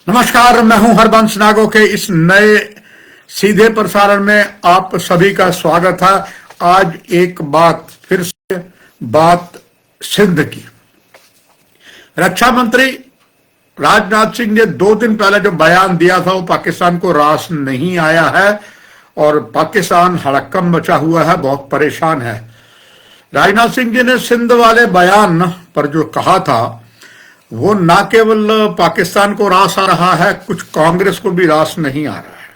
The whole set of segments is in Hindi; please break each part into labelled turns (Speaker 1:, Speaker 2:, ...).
Speaker 1: नमस्कार, मैं हूं हरबंश नागो के इस नए सीधे प्रसारण में आप सभी का स्वागत है। आज एक बात फिर से बात सिंध की। रक्षा मंत्री राजनाथ सिंह ने 2 दिन पहले जो बयान दिया था वो पाकिस्तान को रास नहीं आया है और पाकिस्तान हड़कंप मचा हुआ है, बहुत परेशान है। राजनाथ सिंह जी ने सिंध वाले बयान पर जो कहा था वो ना केवल पाकिस्तान को रास आ रहा है, कुछ कांग्रेस को भी रास नहीं आ रहा है।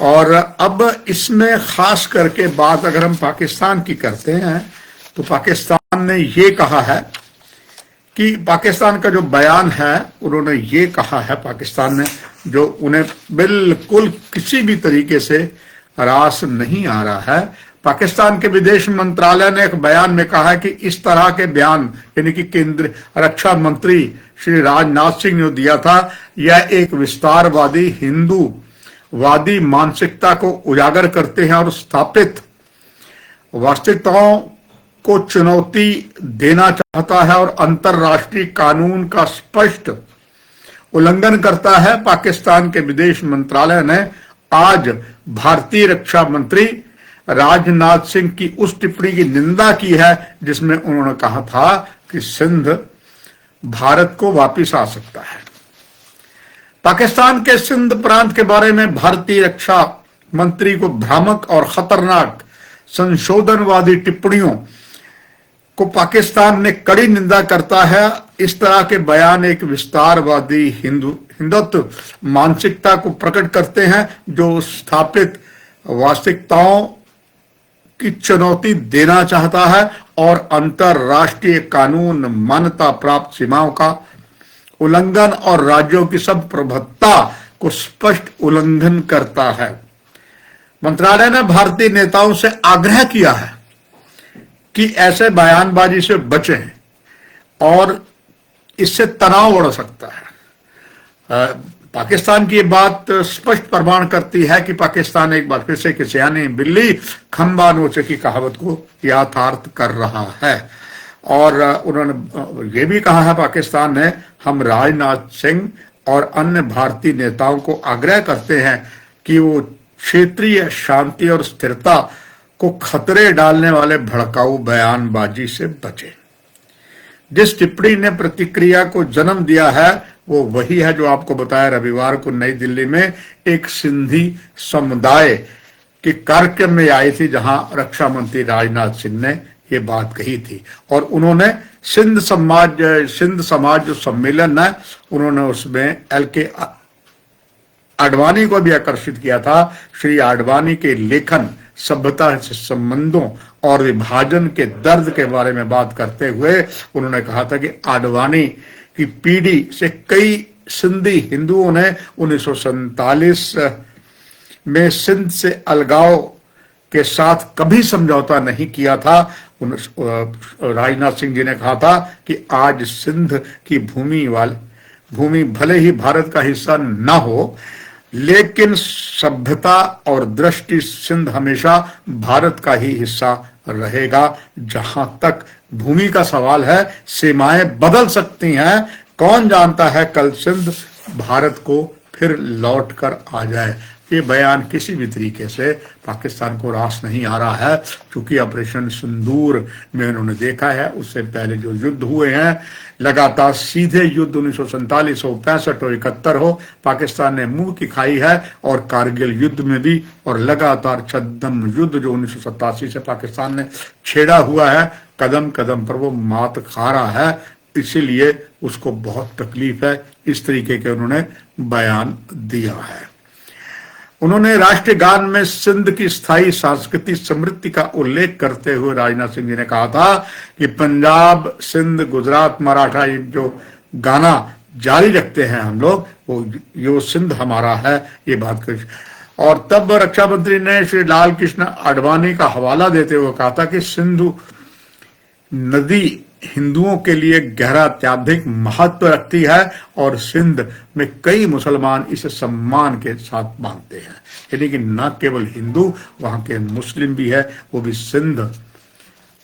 Speaker 1: और अब इसमें खास करके बात अगर हम पाकिस्तान की करते हैं तो पाकिस्तान ने ये कहा है कि पाकिस्तान का जो बयान है उन्होंने ये कहा है, पाकिस्तान ने जो उन्हें बिल्कुल किसी भी तरीके से रास नहीं आ रहा है। पाकिस्तान के विदेश मंत्रालय ने एक बयान में कहा है कि इस तरह के बयान यानी कि केंद्रीय रक्षा मंत्री श्री राजनाथ सिंह ने दिया था, यह एक विस्तारवादी हिंदूवादी मानसिकता को उजागर करते हैं और स्थापित वास्तविकताओं को चुनौती देना चाहता है और अंतर्राष्ट्रीय कानून का स्पष्ट उल्लंघन करता है। पाकिस्तान के विदेश मंत्रालय ने आज भारतीय रक्षा मंत्री राजनाथ सिंह की उस टिप्पणी की निंदा की है जिसमें उन्होंने कहा था कि सिंध भारत को वापस आ सकता है। पाकिस्तान के सिंध प्रांत के बारे में भारतीय रक्षा मंत्री को भ्रामक और खतरनाक संशोधनवादी टिप्पणियों को पाकिस्तान ने कड़ी निंदा करता है। इस तरह के बयान एक विस्तारवादी हिंदुत्व मानसिकता को प्रकट करते हैं जो स्थापित वास्तविकताओं की चुनौती देना चाहता है और अंतरराष्ट्रीय कानून, मान्यता प्राप्त सीमाओं का उल्लंघन और राज्यों की संप्रभुता को स्पष्ट उल्लंघन करता है। मंत्रालय ने भारतीय नेताओं से आग्रह किया है कि ऐसे बयानबाजी से बचें और इससे तनाव बढ़ सकता है। पाकिस्तान की ये बात स्पष्ट प्रमाण करती है कि पाकिस्तान एक बार फिर से किसी यानी बिल्ली खंबा नोचे की कहावत को यथार्थ कर रहा है। और उन्होंने ये भी कहा है पाकिस्तान ने, हम राजनाथ सिंह और अन्य भारतीय नेताओं को आग्रह करते हैं कि वो क्षेत्रीय शांति और स्थिरता को खतरे डालने वाले भड़काऊ बयानबाजी से बचें। जिस टिप्पणी ने प्रतिक्रिया को जन्म दिया है वो वही है जो आपको बताया रविवार को नई दिल्ली में एक सिंधी समुदाय के कार्यक्रम में आई थी, जहां रक्षा मंत्री राजनाथ सिंह ने ये बात कही थी। और उन्होंने सिंध समाज जो सम्मेलन है उन्होंने उसमें LK आडवाणी को भी आकर्षित किया था। श्री आडवाणी के लेखन सभ्यता से संबंधों और विभाजन के दर्द के बारे में बात करते हुए उन्होंने कहा था कि आडवाणी की पीढ़ी से कई सिंधी हिंदुओं ने 1947 में सिंध से अलगाव के साथ कभी समझौता नहीं किया था। राजनाथ सिंह जी ने कहा था कि आज सिंध की भूमि भले ही भारत का हिस्सा न हो, लेकिन सभ्यता और दृष्टि सिंध हमेशा भारत का ही हिस्सा रहेगा। जहां तक भूमि का सवाल है, सीमाएं बदल सकती हैं, कौन जानता है कल सिंध भारत को फिर लौट कर आ जाए। ये बयान किसी भी तरीके से पाकिस्तान को रास नहीं आ रहा है, क्योंकि ऑपरेशन सिंदूर में उन्होंने देखा है उससे पहले जो युद्ध हुए हैं लगातार सीधे युद्ध 1947 हो, 65 हो, 71 हो, पाकिस्तान ने मुंह की खाई है। और कारगिल युद्ध में भी और लगातार छद्म युद्ध जो 1987 से पाकिस्तान ने छेड़ा हुआ है, कदम कदम पर वो मात खा रहा है। इसीलिए उसको बहुत तकलीफ है। इस तरीके के उन्होंने बयान दिया है। उन्होंने राष्ट्रीय गान में सिंध की स्थायी सांस्कृतिक समृद्धि का उल्लेख करते हुए राजनाथ सिंह जी ने कहा था कि पंजाब, सिंध, गुजरात, मराठा ये जो गाना जारी रखते हैं हम लोग, वो सिंध हमारा है, ये बात कर। और तब रक्षा मंत्री ने श्री लाल कृष्ण आडवाणी का हवाला देते हुए कहा था कि सिंधु नदी हिंदुओं के लिए गहरा अत्यधिक महत्व रखती है और सिंध में कई मुसलमान इसे सम्मान के साथ मानते हैं। यानी कि न केवल हिंदू, वहां के मुस्लिम भी है, वो भी सिंध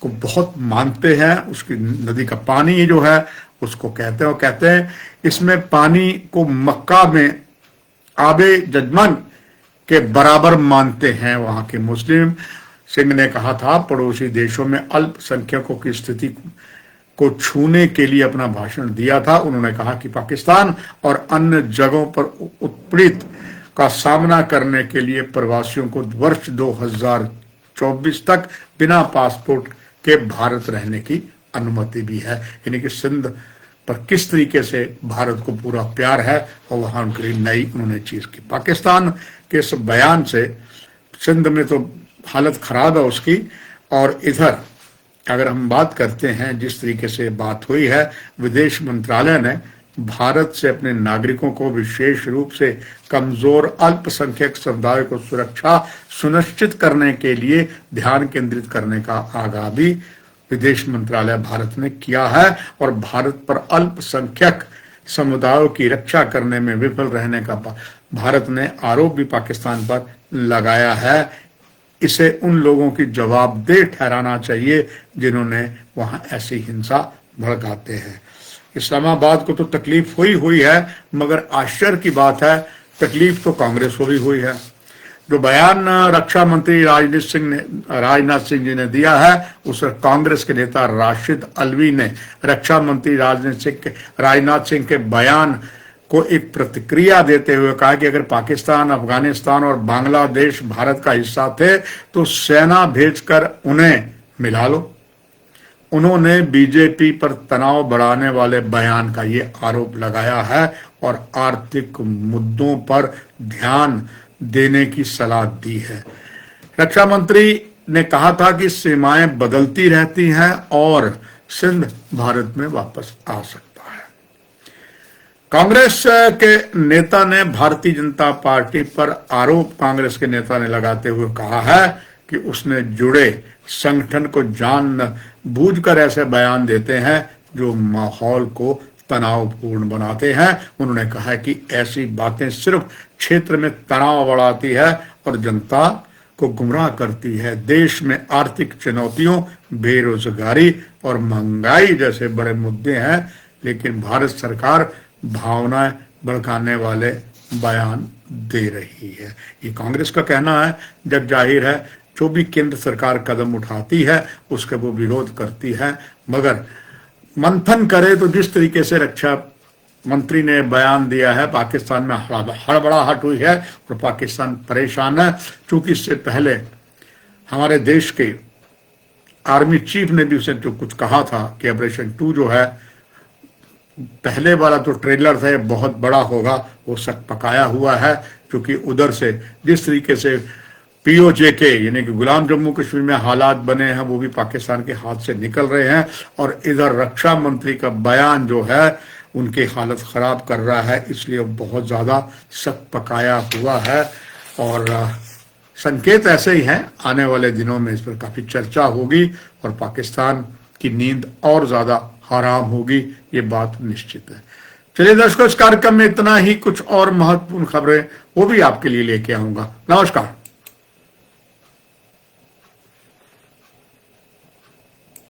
Speaker 1: को बहुत मानते हैं। उसकी नदी का पानी जो है उसको कहते हैं। वो कहते हैं इसमें पानी को मक्का में आबे जजमन के बराबर मानते हैं वहां के मुस्लिम। सिंह ने कहा था पड़ोसी देशों में अल्पसंख्यकों की स्थिति को छूने के लिए अपना भाषण दिया था। उन्होंने कहा कि पाकिस्तान और अन्य जगहों पर उत्पीड़ित का सामना करने के लिए प्रवासियों को वर्ष 2024 तक बिना पासपोर्ट के भारत रहने की अनुमति भी है। यानी कि सिंध पर किस तरीके से भारत को पूरा प्यार है और वहां उनके लिए नई उन्होंने चीज की। पाकिस्तान के इस बयान से सिंध में तो हालत खराब है उसकी, और इधर अगर हम बात करते हैं जिस तरीके से बात हुई है, विदेश मंत्रालय ने भारत से अपने नागरिकों को विशेष रूप से कमजोर अल्पसंख्यक समुदाय को सुरक्षा सुनिश्चित करने के लिए ध्यान केंद्रित करने का आगाह भी विदेश मंत्रालय भारत ने किया है, और भारत पर अल्पसंख्यक समुदायों की रक्षा करने में विफल रहने का भारत ने आरोप भी पाकिस्तान पर लगाया है। इसे उन लोगों की जवाबदेह ठहराना चाहिए जिन्होंने वहां ऐसी हिंसा भड़काते हैं। इस्लामाबाद को तो तकलीफ हुई है, मगर आश्चर्य की बात है तकलीफ तो कांग्रेस को भी हुई है। जो बयान रक्षा मंत्री राजनाथ सिंह जी ने दिया है, उस कांग्रेस के नेता राशिद अलवी ने रक्षा मंत्री राजनाथ सिंह के बयान को एक प्रतिक्रिया देते हुए कहा कि अगर पाकिस्तान, अफगानिस्तान और बांग्लादेश भारत का हिस्सा थे तो सेना भेजकर उन्हें मिला लो। उन्होंने बीजेपी पर तनाव बढ़ाने वाले बयान का ये आरोप लगाया है और आर्थिक मुद्दों पर ध्यान देने की सलाह दी है। रक्षा मंत्री ने कहा था कि सीमाएं बदलती रहती हैं और सिंध भारत में वापस आ सकता है। कांग्रेस के नेता ने भारतीय जनता पार्टी पर आरोप कांग्रेस के नेता ने लगाते हुए कहा है कि उसने जुड़े संगठन को जानबूझकर ऐसे बयान देते हैं जो माहौल को तनावपूर्ण बनाते हैं। उन्होंने कहा है कि ऐसी बातें सिर्फ क्षेत्र में तनाव बढ़ाती है और जनता को गुमराह करती है। देश में आर्थिक चुनौतियों, बेरोजगारी और महंगाई जैसे बड़े मुद्दे हैं, लेकिन भारत सरकार भावनाएं भड़काने वाले बयान दे रही है। ये कांग्रेस का कहना है, जग जाहिर है जो भी केंद्र सरकार कदम उठाती है उसका वो विरोध करती है। मगर मंथन करे तो जिस तरीके से रक्षा मंत्री ने बयान दिया है, पाकिस्तान में हड़बड़ाहट हुई है और पाकिस्तान परेशान है। चूंकि इससे पहले हमारे देश के आर्मी चीफ ने भी उसे जो कुछ कहा था कि ऑपरेशन 2 जो है, पहले वाला तो ट्रेलर था बहुत बड़ा होगा, वो सब पकाया हुआ है। क्योंकि उधर से जिस तरीके से POJK यानी कि गुलाम जम्मू कश्मीर में हालात बने हैं वो भी पाकिस्तान के हाथ से निकल रहे हैं, और इधर रक्षा मंत्री का बयान जो है उनकी हालत खराब कर रहा है, इसलिए बहुत ज्यादा सख्त पकाया हुआ है। और संकेत ऐसे ही हैं, आने वाले दिनों में इस पर काफी चर्चा होगी और पाकिस्तान की नींद और ज्यादा हराम होगी, ये बात निश्चित है। चलिए दर्शकों, इस कार्यक्रम में इतना ही। कुछ और महत्वपूर्ण खबरें वो भी आपके लिए लेके आऊंगा। नमस्कार।